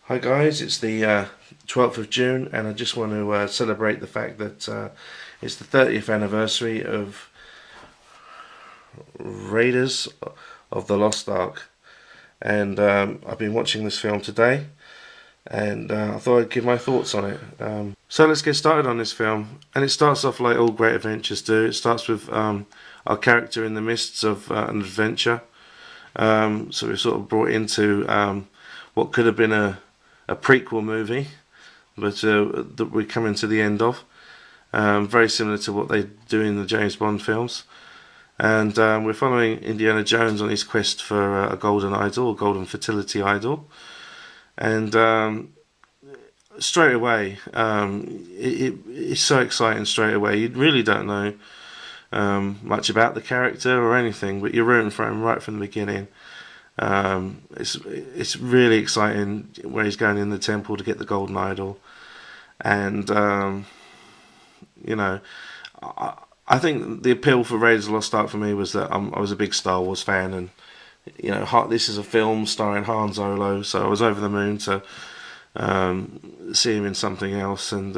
Hi guys, it's the 12th of June and I just want to celebrate the fact that it's the 30th anniversary of Raiders of the Lost Ark, and I've been watching this film today, and I thought I'd give my thoughts on it. So let's get started on this film, and it starts off like all great adventures do. It starts with our character in the midst of an adventure. So we're sort of brought into what could have been a prequel movie, but that we're coming to the end of. Very similar to what they do in the James Bond films. And we're following Indiana Jones on his quest for a golden idol, a golden fertility idol. And straight away, it's so exciting straight away. You really don't know much about the character or anything, but you're rooting for him right from the beginning. It's really exciting where he's going in the temple to get the golden idol, and you know, I think the appeal for Raiders of the Lost Ark for me was that I was a big Star Wars fan, and this is a film starring Han Solo, so I was over the moon to see him in something else, and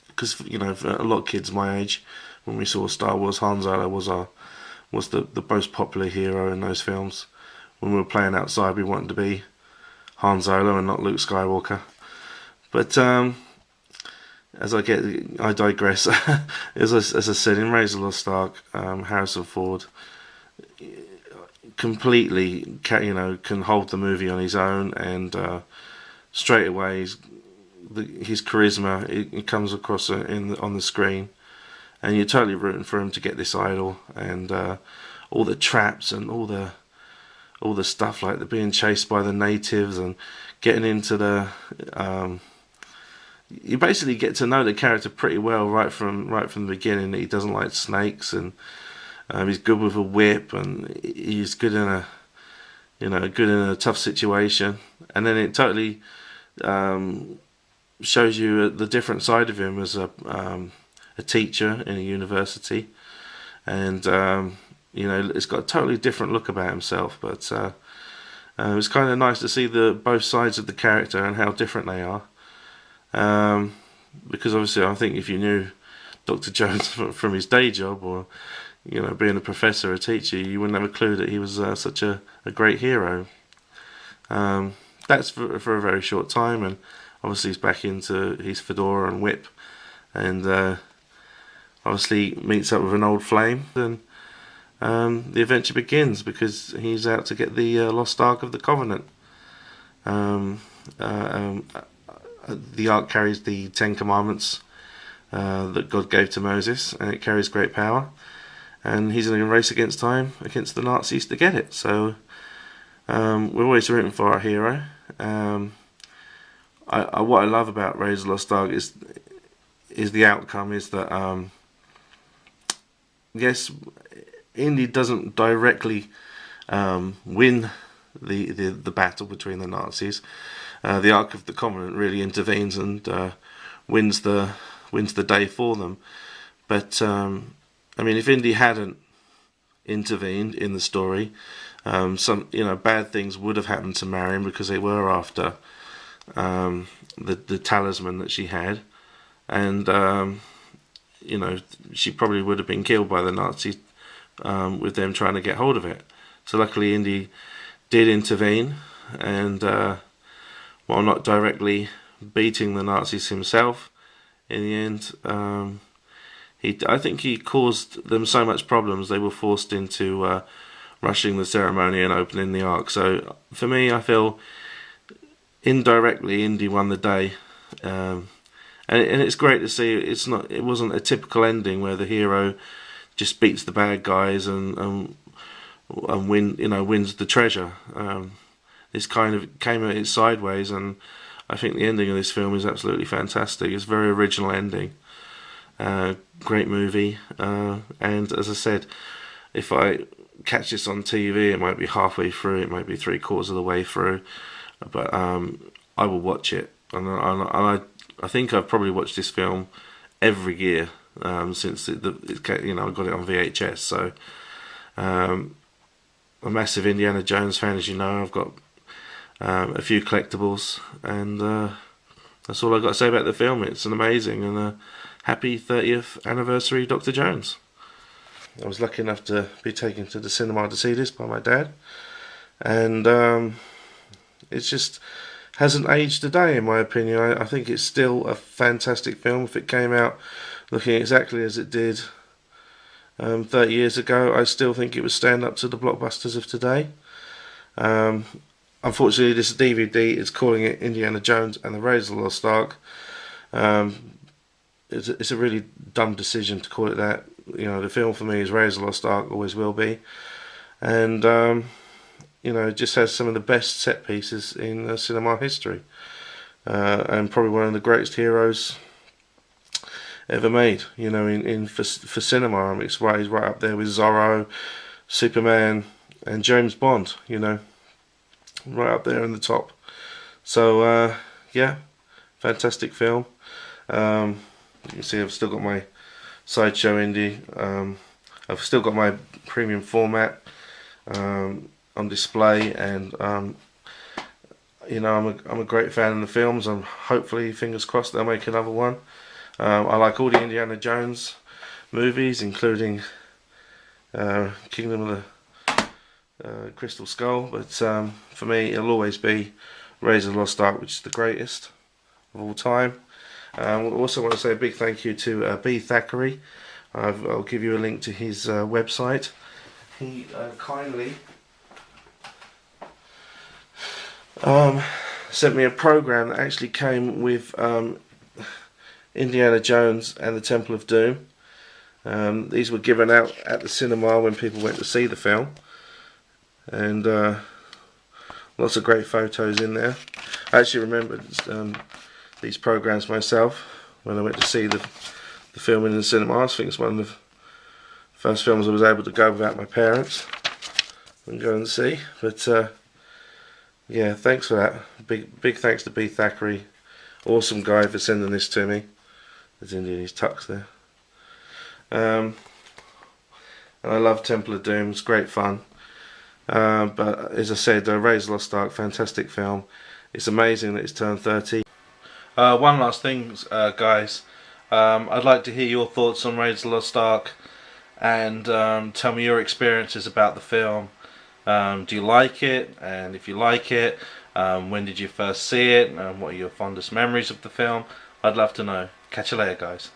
because for a lot of kids my age, when we saw Star Wars, Han Solo was the most popular hero in those films. When we were playing outside, we wanted to be Han Solo and not Luke Skywalker. But I digress. as I said, in Raiders of the Lost Ark, Harrison Ford completely can hold the movie on his own, and straight away his charisma it comes across on the screen, and you're totally rooting for him to get this idol, and all the traps and all the stuff like the being chased by the natives and getting into the you basically get to know the character pretty well right from the beginning. That he doesn't like snakes, and he's good with a whip, and he's good in a tough situation. And then it totally shows you the different side of him as a teacher in a university, and it's got a totally different look about himself. But it was kind of nice to see both sides of the character and how different they are. Because obviously, I think if you knew Dr. Jones from his day job, or being a professor, a teacher, you wouldn't have a clue that he was such a great hero. That's for a very short time, and obviously he's back into his fedora and whip, and obviously meets up with an old flame, and the adventure begins because he's out to get the lost Ark of the Covenant. The Ark carries the Ten Commandments that God gave to Moses, and it carries great power. And he's in a race against time against the Nazis to get it. So we're always rooting for our hero. What I love about Raiders of the Lost Ark is the outcome is that yes, Indy doesn't directly win the battle between the Nazis. The Ark of the Covenant really intervenes and wins the day for them. But if Indy hadn't intervened in the story, some bad things would have happened to Marion, because they were after the talisman that she had, and she probably would have been killed by the Nazis with them trying to get hold of it. So luckily Indy did intervene, and while not directly beating the Nazis himself, in the end, I think he caused them so much problems they were forced into rushing the ceremony and opening the Ark. So for me, I feel indirectly Indy won the day, and it's great to see. It wasn't a typical ending where the hero just beats the bad guys and wins the treasure. This kind of came at it sideways, and I think the ending of this film is absolutely fantastic. It's a very original ending. Great movie, and as I said, if I catch this on TV, it might be halfway through, it might be 3/4 of the way through, but I will watch it, and I think I've probably watched this film every year since I got it on VHS. So a massive Indiana Jones fan, as you know. I've got a few collectibles, and that's all I've got to say about the film. It's an amazing and happy 30th anniversary, Dr. Jones. I was lucky enough to be taken to the cinema to see this by my dad, and it just hasn't aged a day in my opinion. I think it's still a fantastic film. If it came out looking exactly as it did 30 years ago, I still think it would stand up to the blockbusters of today. Unfortunately, this DVD is calling it Indiana Jones and the Raiders of the Lost Ark. It's a really dumb decision to call it that. You know, the film for me is Raiders of the Lost Ark, always will be, and you know, it just has some of the best set pieces in cinema history, and probably one of the greatest heroes ever made. You know, for cinema, I mean, he's right up there with Zorro, Superman, and James Bond. You know, right up there in the top. So yeah, fantastic film. You can see I've still got my Sideshow Indy. I've still got my premium format on display, and you know, I'm a great fan of the films. I'm hopefully, fingers crossed, they'll make another one. I like all the Indiana Jones movies, including Kingdom of the Crystal Skull, but for me it'll always be Raiders of the Lost Ark, which is the greatest of all time. I also want to say a big thank you to B. Thackeray. I'll give you a link to his website. He kindly sent me a program that actually came with Indiana Jones and the Temple of Doom. These were given out at the cinema when people went to see the film, and lots of great photos in there. I actually remembered these programs myself when I went to see the film in the cinema. I think it's one of the first films I was able to go without my parents and go and see. But yeah, thanks for that. Big thanks to B. Thackeray. Awesome guy for sending this to me. There's Indy in his tux there. And I love Temple of Doom. It's great fun. But as I said, Raiders of the Lost Ark, fantastic film. It's amazing that it's turned 30. One last thing, guys. I'd like to hear your thoughts on Raiders of the Lost Ark, and tell me your experiences about the film. Do you like it? And if you like it, when did you first see it? And what are your fondest memories of the film? I'd love to know. Catch you later, guys.